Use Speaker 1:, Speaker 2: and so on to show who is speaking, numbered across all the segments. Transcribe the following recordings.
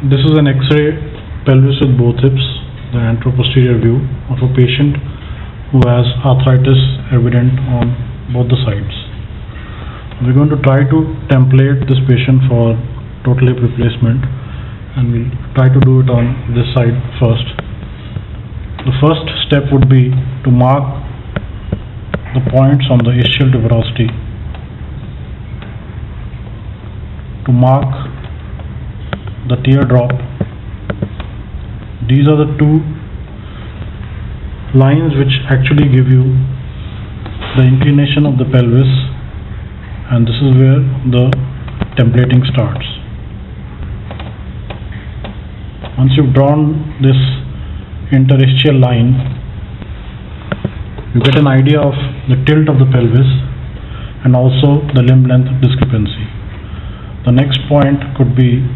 Speaker 1: This is an X-ray pelvis with both hips, the anteroposterior view of a patient who has arthritis evident on both the sides. We're going to try to template this patient for total hip replacement, and we'll try to do it on this side first. The first step would be to mark the points on the ischial tuberosity, to mark the teardrop. These are the two lines which actually give you the inclination of the pelvis, and this is where the templating starts. Once you've drawn this interischial line, you get an idea of the tilt of the pelvis and also the limb length discrepancy. The next point could be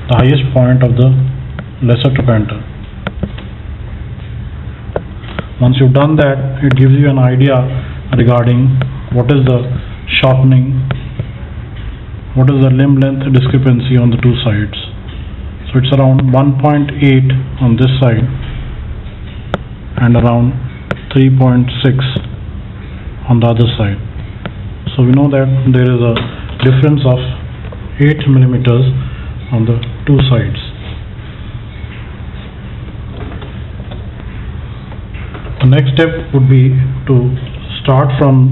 Speaker 1: the highest point of the lesser trochanter. Once you've done that, it gives you an idea regarding what is the shortening, what is the limb length discrepancy on the two sides. So it's around 1.8 on this side and around 3.6 on the other side. So we know that there is a difference of 8 millimeters on the two sides. The next step would be to start from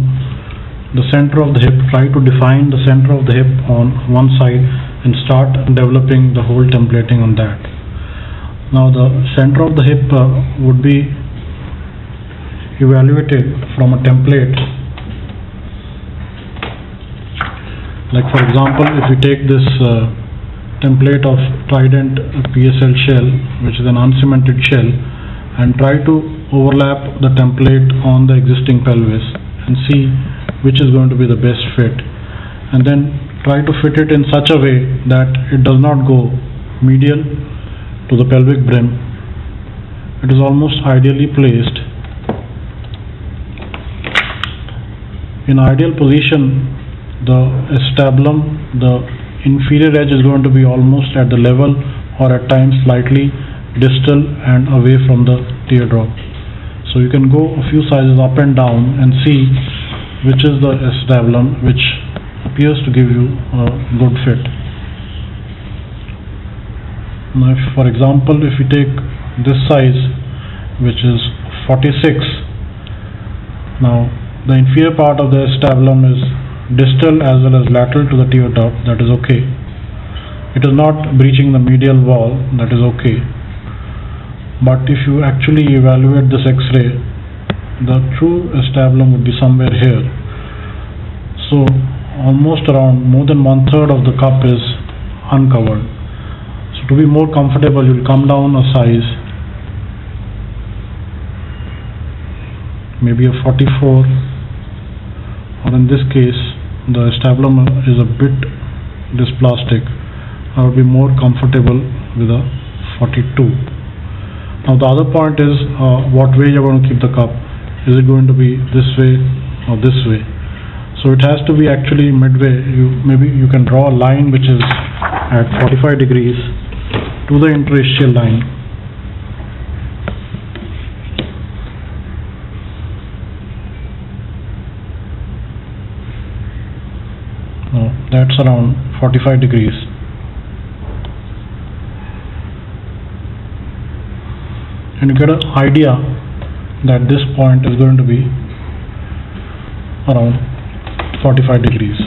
Speaker 1: the center of the hip, try to define the center of the hip on one side and start developing the whole templating on that. Now the center of the hip would be evaluated from a template. Like for example, if you take this template of Trident PSL shell, which is an uncemented shell, and try to overlap the template on the existing pelvis and see which is going to be the best fit, and then try to fit it in such a way that it does not go medial to the pelvic brim. It is almost ideally placed. In ideal position, the acetabulum, the inferior edge is going to be almost at the level or at times slightly distal and away from the teardrop. So you can go a few sizes up and down and see which is the acetabulum which appears to give you a good fit. Now if, for example, if you take this size, which is 46, now the inferior part of the acetabulum is distal as well as lateral to the teardrop, that is okay. It is not breaching the medial wall, that is okay. But if you actually evaluate this X-ray, the true acetabulum would be somewhere here. So almost around more than 1/3 of the cup is uncovered. So to be more comfortable, you will come down a size, maybe a 44, or in this case the acetabulum is a bit dysplastic. I would be more comfortable with a 42. Now the other point is what way you are going to keep the cup. Is it going to be this way or this way? So it has to be actually midway. Maybe you can draw a line which is at 45 degrees to the interischial line. Now that's around 45 degrees. And you get an idea that this point is going to be around 45 degrees.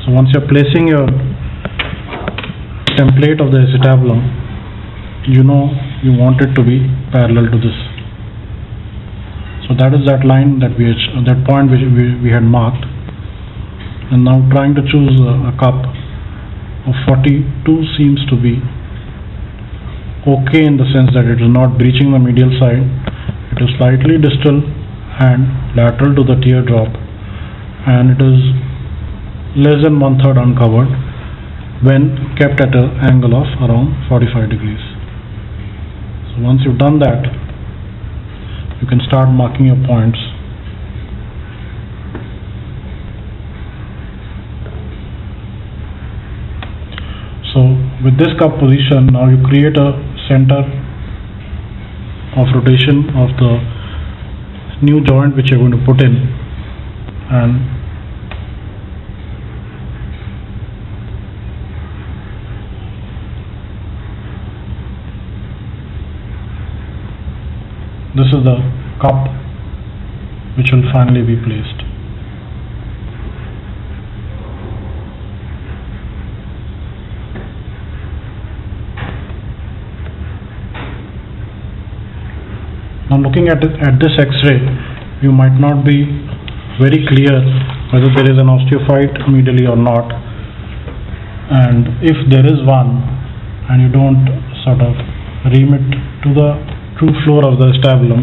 Speaker 1: So once you're placing your template of the acetabulum, you know you want it to be parallel to this. So that is that line that that point which we had marked. And now trying to choose a cup of 42 seems to be okay in the sense that it is not breaching the medial side. It is slightly distal and lateral to the teardrop, and it is less than 1/3 uncovered when kept at an angle of around 45 degrees. So once you've done that, you can start marking your points. So with this cup position, now you create a center of rotation of the new joint which you're going to put in, and this is the cup which will finally be placed. Now looking at this X-ray, you might not be very clear whether there is an osteophyte medially or not, and if there is one and you don't sort of ream it to the true floor of the acetabulum,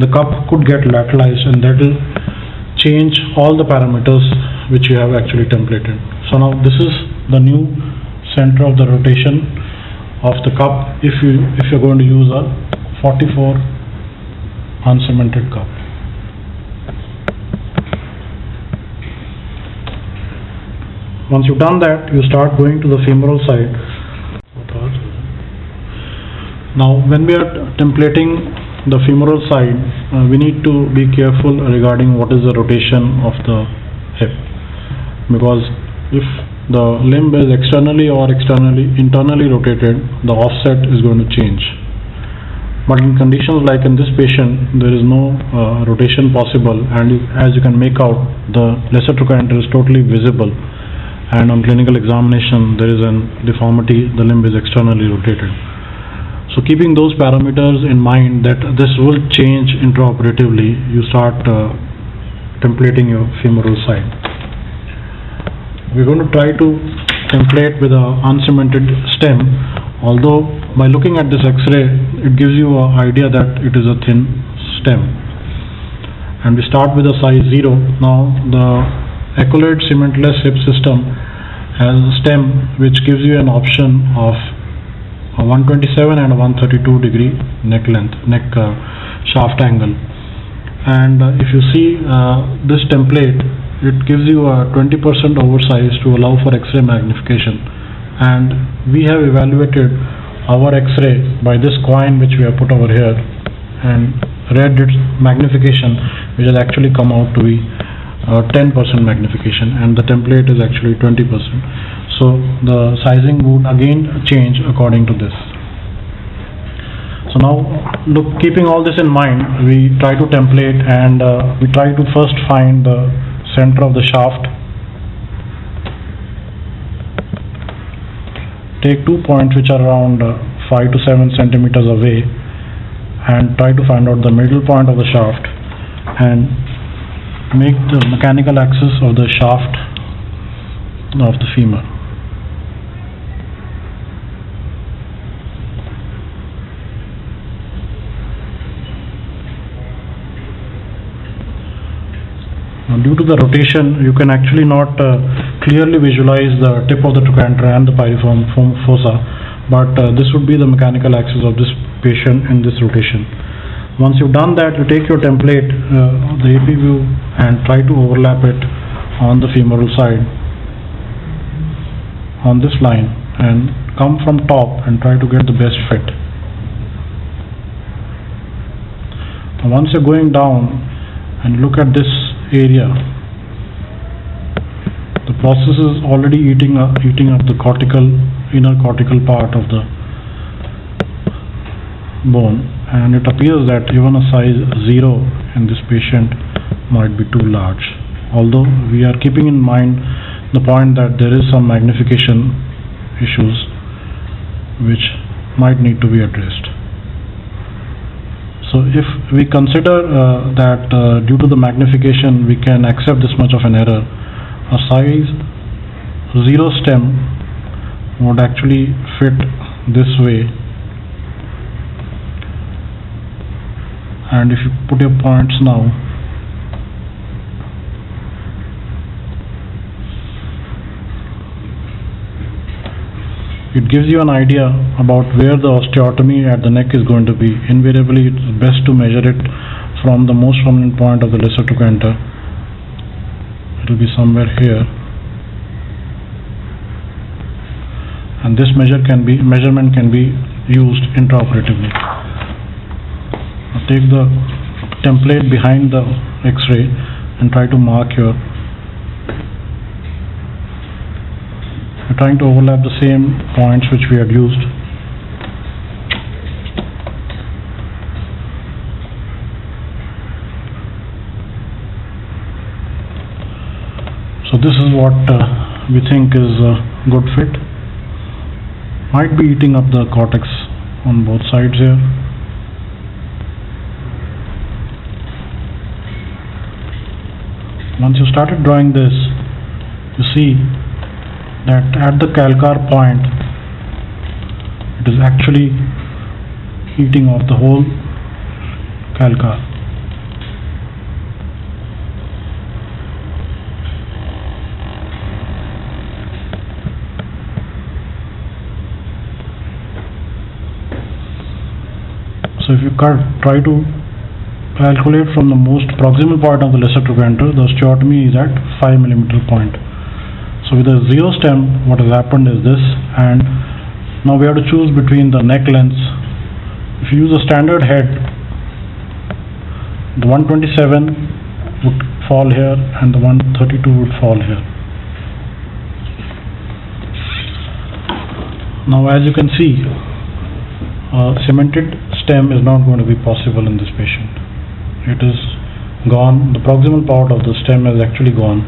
Speaker 1: the cup could get lateralized, and that will change all the parameters which you have actually templated. So now this is the new center of the rotation of the cup if you're going to use a 44 uncemented cup. Once you've done that, you start going to the femoral side. Now when we are templating the femoral side, we need to be careful regarding what is the rotation of the hip, because if the limb is externally or internally rotated, the offset is going to change. But in conditions like in this patient, there is no rotation possible, and as you can make out, the lesser trochanter is totally visible, and on clinical examination there is a deformity, the limb is externally rotated. So keeping those parameters in mind that this will change intraoperatively, you start templating your femoral side. We're going to try to template with an uncemented stem, although by looking at this X-ray, it gives you an idea that it is a thin stem. And we start with a size 0. Now the Accolade cementless hip system has a stem which gives you an option of a 127 and a 132 degree neck shaft angle. And if you see this template, it gives you a 20% oversize to allow for X-ray magnification. And we have evaluated our X-ray by this coin which we have put over here and read its magnification, which has actually come out to be 10% magnification, and the template is actually 20%. So the sizing would again change according to this. So now keeping all this in mind, we try to template, and we try to first find the center of the shaft. Take 2 points which are around 5 to 7 centimeters away, and try to find out the middle point of the shaft and make the mechanical axis of the shaft of the femur. Now, due to the rotation, you can actually not clearly visualize the tip of the trochanter and the piriform fossa, but this would be the mechanical axis of this patient in this rotation. Once you've done that, you take your template, the AP view, and try to overlap it on the femoral side on this line, and come from top and try to get the best fit. Now, once you're going down and look at this area, the process is already eating up the inner cortical part of the bone, and it appears that even a size 0 in this patient might be too large, although we are keeping in mind the point that there is some magnification issues which might need to be addressed. So if we consider that due to the magnification we can accept this much of an error, a size 0 stem would actually fit this way, and if you put your points now, it gives you an idea about where the osteotomy at the neck is going to be. Invariably, it's best to measure it from the most prominent point of the lesser trochanter. It will be somewhere here, and this measurement can be used intraoperatively. Take the template behind the X-ray and try to mark you're trying to overlap the same points which we had used. So this is what we think is a good fit. Might be eating up the cortex on both sides here. Once you started drawing this, you see that at the calcar point it is actually eating off the whole calcar. So if you try to calculate from the most proximal point of the lesser trochanter, the osteotomy is at 5 mm point. So with a zero stem, what has happened is this, and now we have to choose between the neck lengths. If you use a standard head, the 127 would fall here and the 132 would fall here. Now as you can see, a cemented stem is not going to be possible in this patient. It is gone, the proximal part of the stem is actually gone,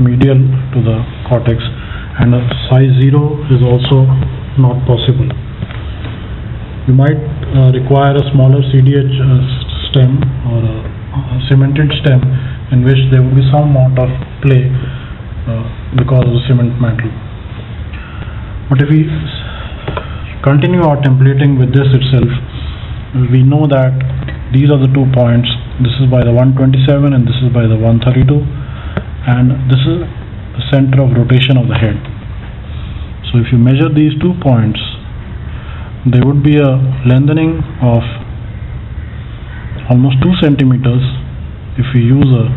Speaker 1: medial to the cortex, and a size 0 is also not possible. You might require a smaller CDH stem or a cemented stem in which there would be some amount of play because of the cement mantle. But if we continue our templating with this itself, we know that these are the 2 points. This is by the 127 and this is by the 132, and this is the center of rotation of the head. So if you measure these 2 points, there would be a lengthening of almost 2 centimeters if we use a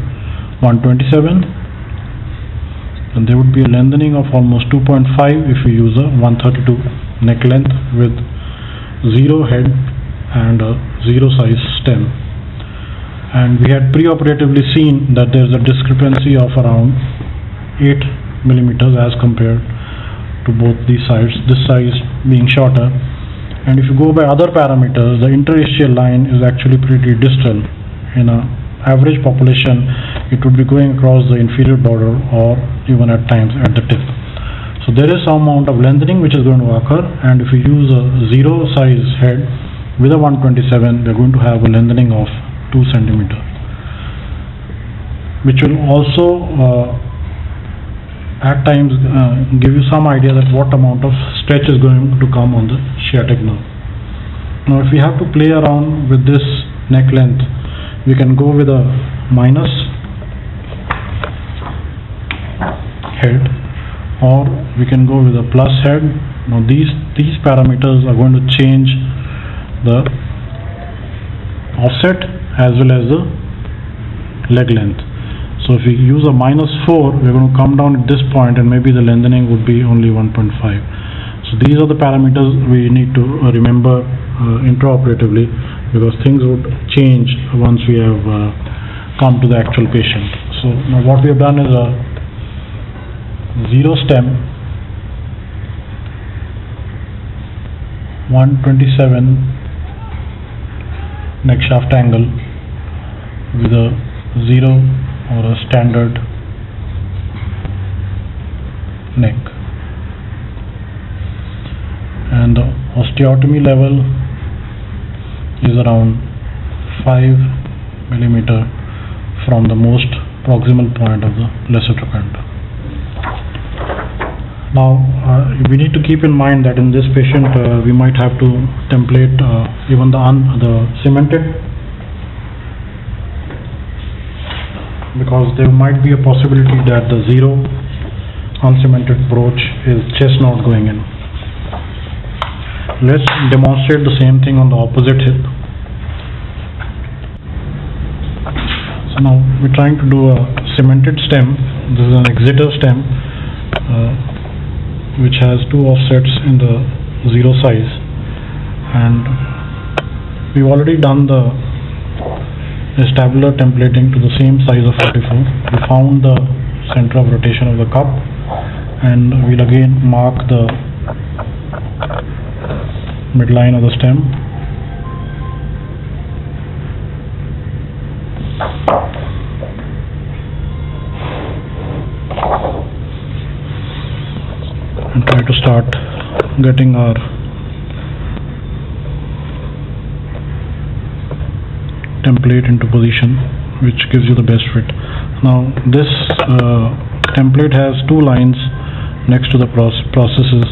Speaker 1: 127, and there would be a lengthening of almost 2.5 if we use a 132 neck length with 0 head and a 0 size stem. And we had preoperatively seen that there is a discrepancy of around 8 millimeters as compared to both these sides, this size being shorter. And if you go by other parameters, the interischial line is actually pretty distal. In an average population, it would be going across the inferior border or even at times at the tip. So there is some amount of lengthening which is going to occur, and if we use a 0 size head with a 127, we are going to have a lengthening of 2 centimeter, which will also at times give you some idea that what amount of stretch is going to come on the sciatic nerve. Now if we have to play around with this neck length, we can go with a minus head, or we can go with a plus head. Now these parameters are going to change the offset as well as the leg length. So if we use a -4, we're going to come down at this point and maybe the lengthening would be only 1.5. So these are the parameters we need to remember intraoperatively, because things would change once we have come to the actual patient. So now what we have done is a 0 stem, 127 neck shaft angle with a 0 or a standard neck, and the osteotomy level is around 5 millimeter from the most proximal point of the lesser trochanter. Now we need to keep in mind that in this patient we might have to template even the cemented, because there might be a possibility that the 0 uncemented approach is just not going in. Let's demonstrate the same thing on the opposite hip. So now we're trying to do a cemented stem. This is an exitor stem which has two offsets in the 0 size, and we've already done the tabular templating to the same size of 44. We found the center of rotation of the cup, and we'll again mark the midline of the stem. And try to start getting our template into position, which gives you the best fit. Now this template has two lines next to the processes,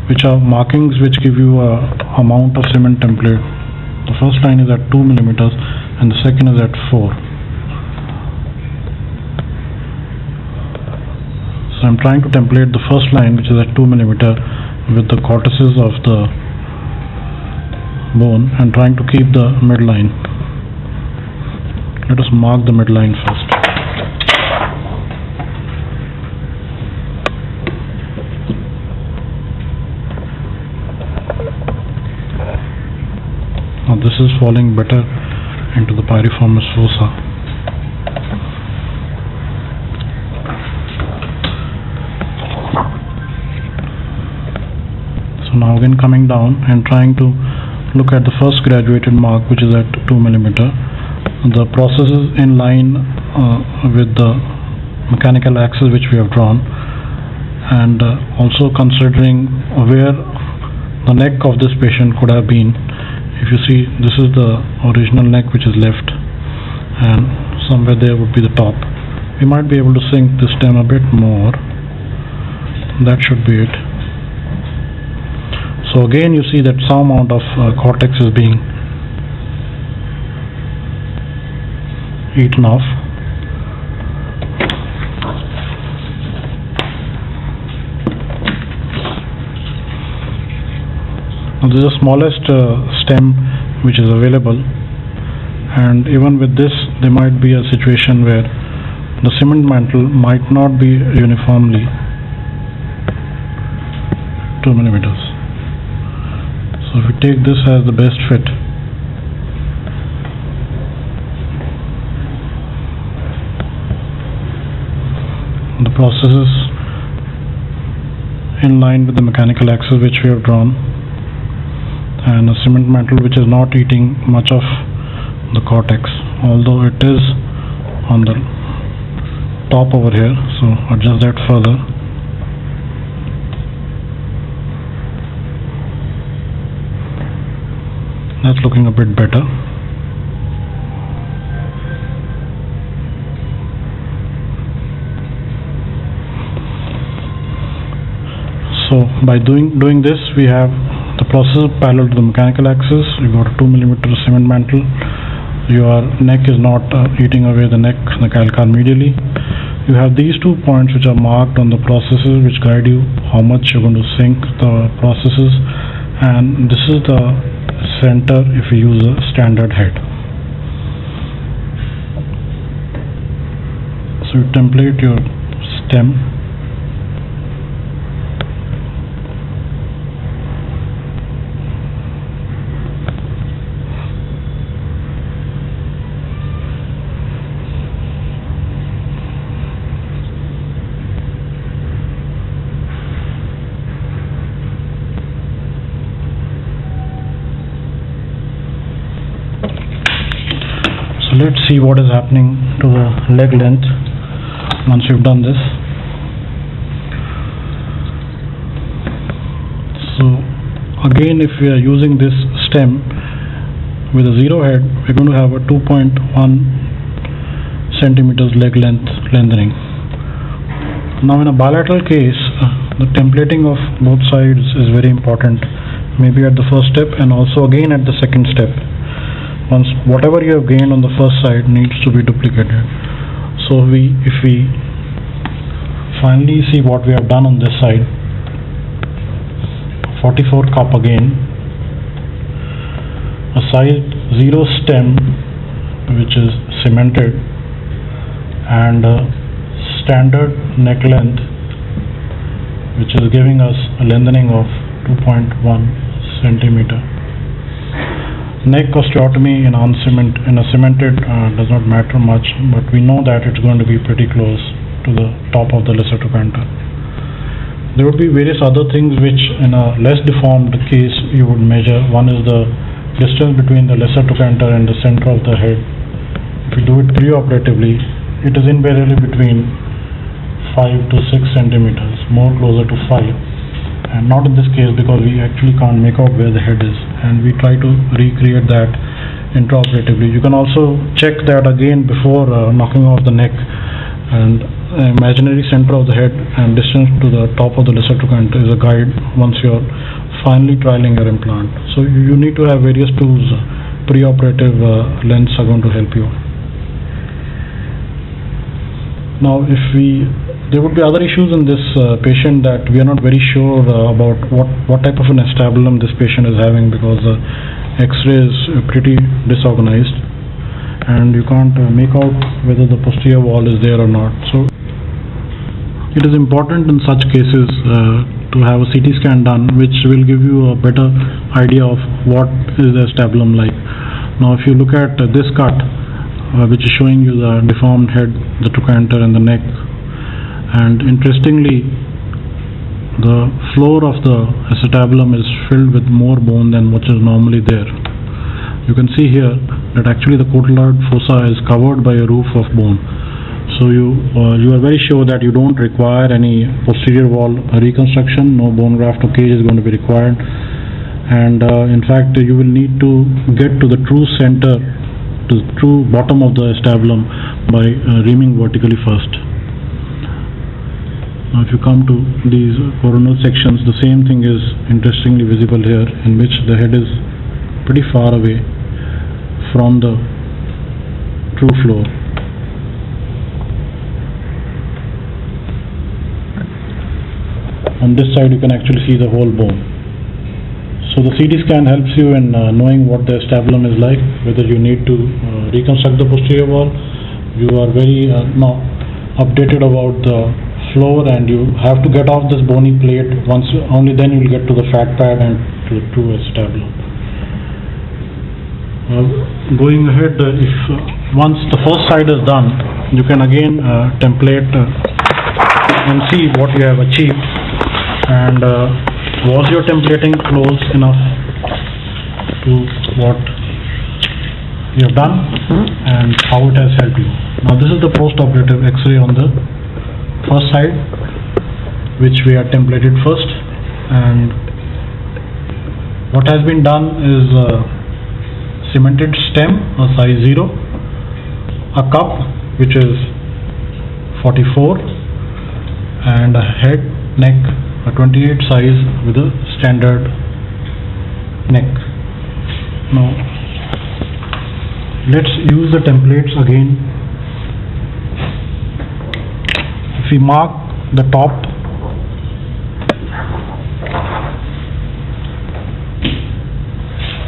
Speaker 1: which are markings which give you a amount of cement template. The first line is at 2 millimeters and the second is at 4. So I'm trying to template the first line, which is at 2 millimeter, with the cortices of the bone, and trying to keep the midline. Let us mark the midline first. Now this is falling better into the piriformis fossa. So now again coming down and trying to look at the first graduated mark, which is at 2 millimeter. The process is in line with the mechanical axis which we have drawn, and also considering where the neck of this patient could have been. If you see, this is the original neck which is left, and somewhere there would be the top. We might be able to sink the stem a bit more. That should be it. So again you see that some amount of cortex is being eaten off. Now this is the smallest stem which is available, and even with this there might be a situation where the cement mantle might not be uniformly 2 millimeters. So if we take this as the best fit, the process is in line with the mechanical axis which we have drawn, and a cement mantle which is not eating much of the cortex, although it is on the top over here. So adjust that further. That's looking a bit better. So by doing this, we have the process parallel to the mechanical axis. You got a 2 millimeter cement mantle. Your neck is not eating away the calcar medially. You have these 2 points which are marked on the processes, which guide you how much you're going to sink the processes, and this is the center if you use a standard head. So you template your stem. So let's see what is happening to the leg length once you've done this. So again, if we are using this stem with a 0 head, we're going to have a 2.1 centimeters leg length lengthening. Now in a bilateral case, the templating of both sides is very important, maybe at the first step and also again at the second step. Once whatever you have gained on the first side needs to be duplicated. So if we finally see what we have done on this side, 44 cup again, a size 0 stem which is cemented, and a standard neck length which is giving us a lengthening of 2.1 centimeter. Neck osteotomy in a cemented does not matter much, but we know that it's going to be pretty close to the top of the lesser trochanter. There would be various other things which in a less deformed case you would measure. One is the distance between the lesser trochanter and the center of the head. If you do it preoperatively, it is invariably between 5 to 6 centimeters, more closer to 5, and not in this case because we actually can't make out where the head is, and we try to recreate that intraoperatively. You can also check that again before knocking off the neck, and imaginary center of the head and distance to the top of the lesser trochanter is a guide once you're finally trialing your implant. So you need to have various tools. Preoperative lens are going to help you. Now there would be other issues in this patient that we are not very sure about what type of an acetabulum this patient is having, because the X-ray is pretty disorganized and you can't make out whether the posterior wall is there or not. So it is important in such cases to have a CT scan done, which will give you a better idea of what is the acetabulum like. Now if you look at this cut, which is showing you the deformed head, the trochanter and the neck, and interestingly the floor of the acetabulum is filled with more bone than what is normally there. You can see here that actually the cotyloid fossa is covered by a roof of bone. So you are very sure that you don't require any posterior wall reconstruction. No bone graft or cage is going to be required, and in fact you will need to get to the true center, to the true bottom of the acetabulum by reaming vertically first. Now if you come to these coronal sections, the same thing is interestingly visible here, in which the head is pretty far away from the true floor. On this side you can actually see the whole bone. So the CT scan helps you in knowing what the acetabulum is like, whether you need to reconstruct the posterior wall. You are very updated about the floor, and you have to get off this bony plate. Only then you will get to the fat pad and to the true acetabulum. Going ahead, if once the first side is done, you can again template and see what you have achieved, and was your templating close enough to what you have done and how it has helped you. Now this is the post-operative X-ray on the first side, which we had templated first, and what has been done is cemented stem, a size 0, a cup which is 44, and a head neck, a 28 size with a standard neck. Now let's use the templates again. If we mark the top,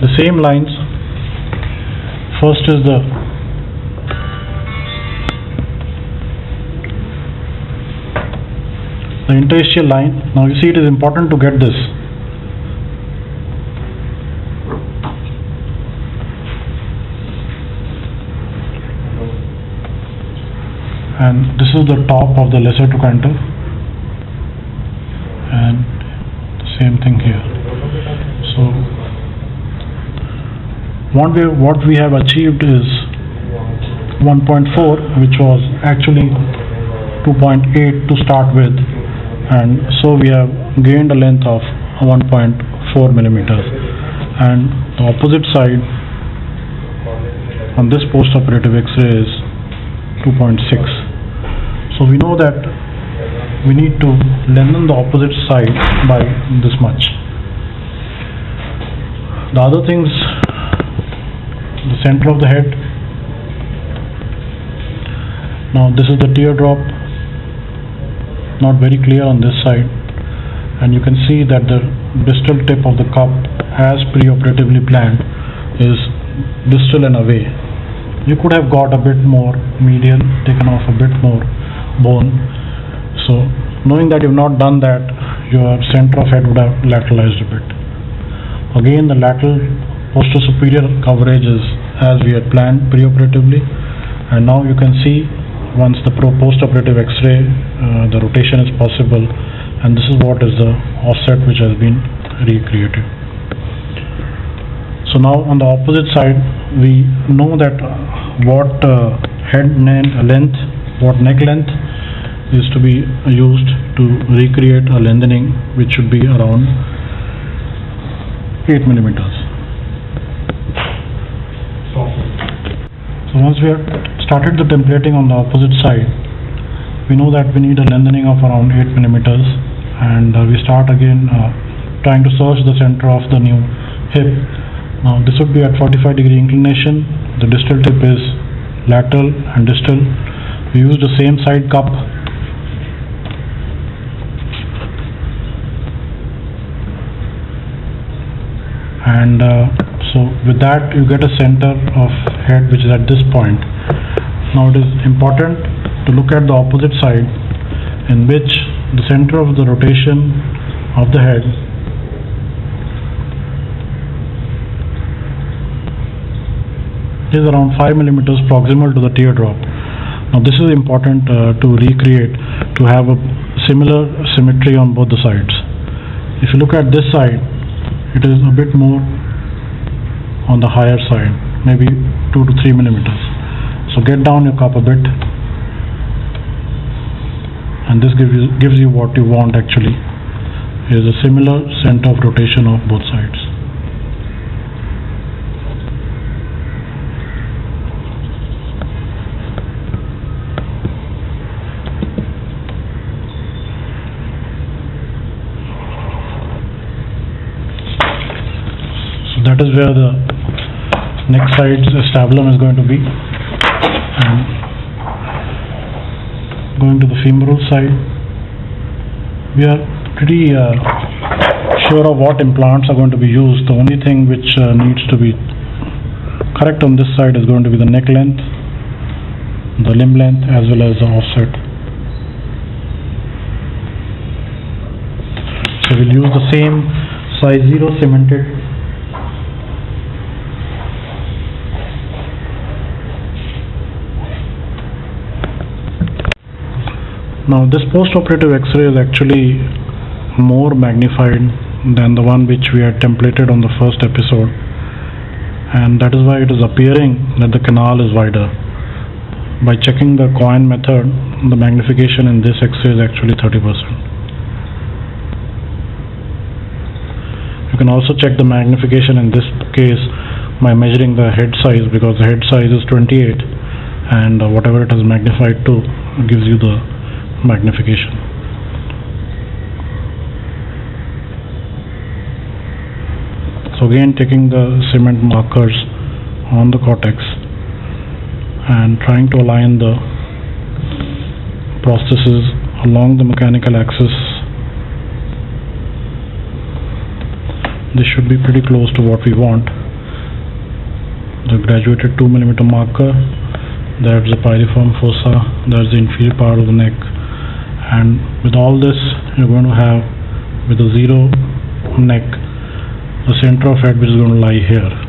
Speaker 1: the same lines. First is the interstitial line. Now you see it is important to get this. And this is the top of the lesser trochanter, and the same thing here. So what we have achieved is 1.4, which was actually 2.8 to start with, and so we have gained a length of 1.4 millimeters, and the opposite side on this post-operative X-ray is 2.6. So we know that we need to lengthen the opposite side by this much. The other things, the center of the head. Now this is the teardrop, not very clear on this side, and you can see that the distal tip of the cup, as preoperatively planned, is distal and away. You could have got a bit more medial, taken off a bit more bone. So knowing that you've not done that, your center of head would have lateralized a bit. Again, the lateral posterior coverage is as we had planned preoperatively, and now you can see once the post-operative X-ray, the rotation is possible, and this is what is the offset which has been recreated. So now on the opposite side, we know that what head length, what neck length is to be used to recreate a lengthening which should be around 8 millimeters. So once we have started the templating on the opposite side, we know that we need a lengthening of around 8 millimeters, and we start again trying to search the center of the new hip. Now this would be at 45-degree inclination. The distal tip is lateral and distal. We use the same side cup. And so with that you get a center of head which is at this point. Now it is important to look at the opposite side, in which the center of the rotation of the head is around 5 millimeters proximal to the teardrop. Now this is important to recreate, to have a similar symmetry on both the sides. If you look at this side, it is a bit more on the higher side, maybe 2 to 3 millimeters. So get down your cup a bit, and this gives you what you want actually, is a similar center of rotation of both sides. That is where the neck side's acetabulum is going to be, and going to the femoral side, we are pretty sure of what implants are going to be used. The only thing which needs to be correct on this side is going to be the neck length, the limb length, as well as the offset. So we'll use the same size 0 cemented . Now this post-operative X-ray is actually more magnified than the one which we had templated on the first episode, and that is why it is appearing that the canal is wider. By checking the Coin method, the magnification in this X-ray is actually 30%. You can also check the magnification in this case by measuring the head size, because the head size is 28, and whatever it is magnified to gives you the magnification. So again, taking the cement markers on the cortex and trying to align the prosthesis along the mechanical axis. This should be pretty close to what we want. The graduated 2 millimeter marker, that's the piriform fossa, that's the inferior part of the neck. And with all this, you're going to have, with a 0 neck, the center of head which is going to lie here.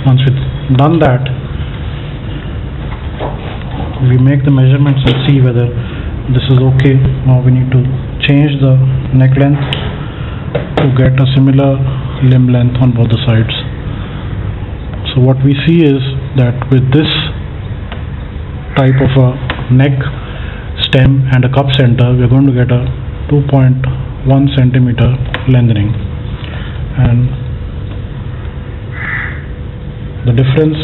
Speaker 1: Once we've done that, we make the measurements and see whether this is okay, or we need to change the neck length to get a similar limb length on both the sides. So what we see is that with this type of a neck stem and a cup center, we're going to get a 2.1 centimeter lengthening, and the difference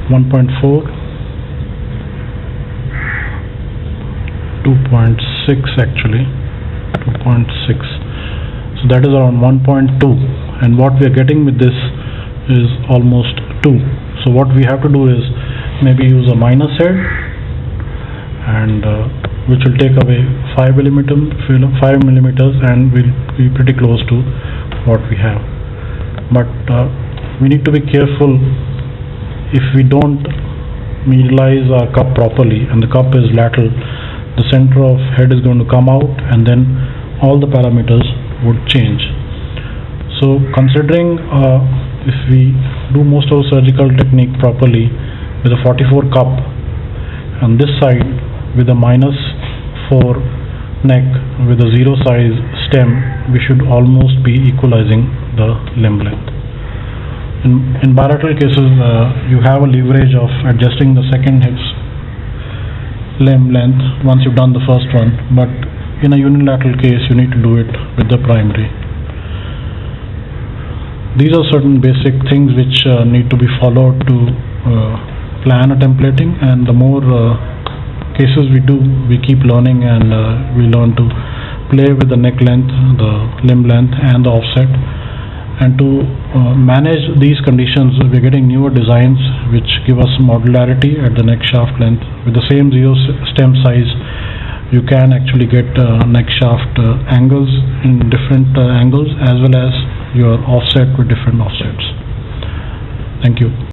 Speaker 1: 1.4, 2.6 actually, 2.6. So that is around 1.2, and what we are getting with this is almost 2. So what we have to do is maybe use a minus head, and which will take away 5 millimeters, and will be pretty close to what we have. But we need to be careful. If we don't medialize our cup properly and the cup is lateral, the center of head is going to come out, and then all the parameters would change. So considering if we do most of the surgical technique properly with a 44 cup on this side, with a -4 neck, with a 0 size stem, we should almost be equalizing the limb length. In bilateral cases, you have a leverage of adjusting the second limb length once you've done the first one, but in a unilateral case you need to do it with the primary. These are certain basic things which need to be followed to plan a templating, and the more cases we do, we keep learning, and we learn to play with the neck length, the limb length, and the offset. And to manage these conditions, we're getting newer designs which give us modularity at the neck shaft length. With the same 0 stem size, you can actually get neck shaft angles in different angles, as well as your offset with different offsets. Thank you.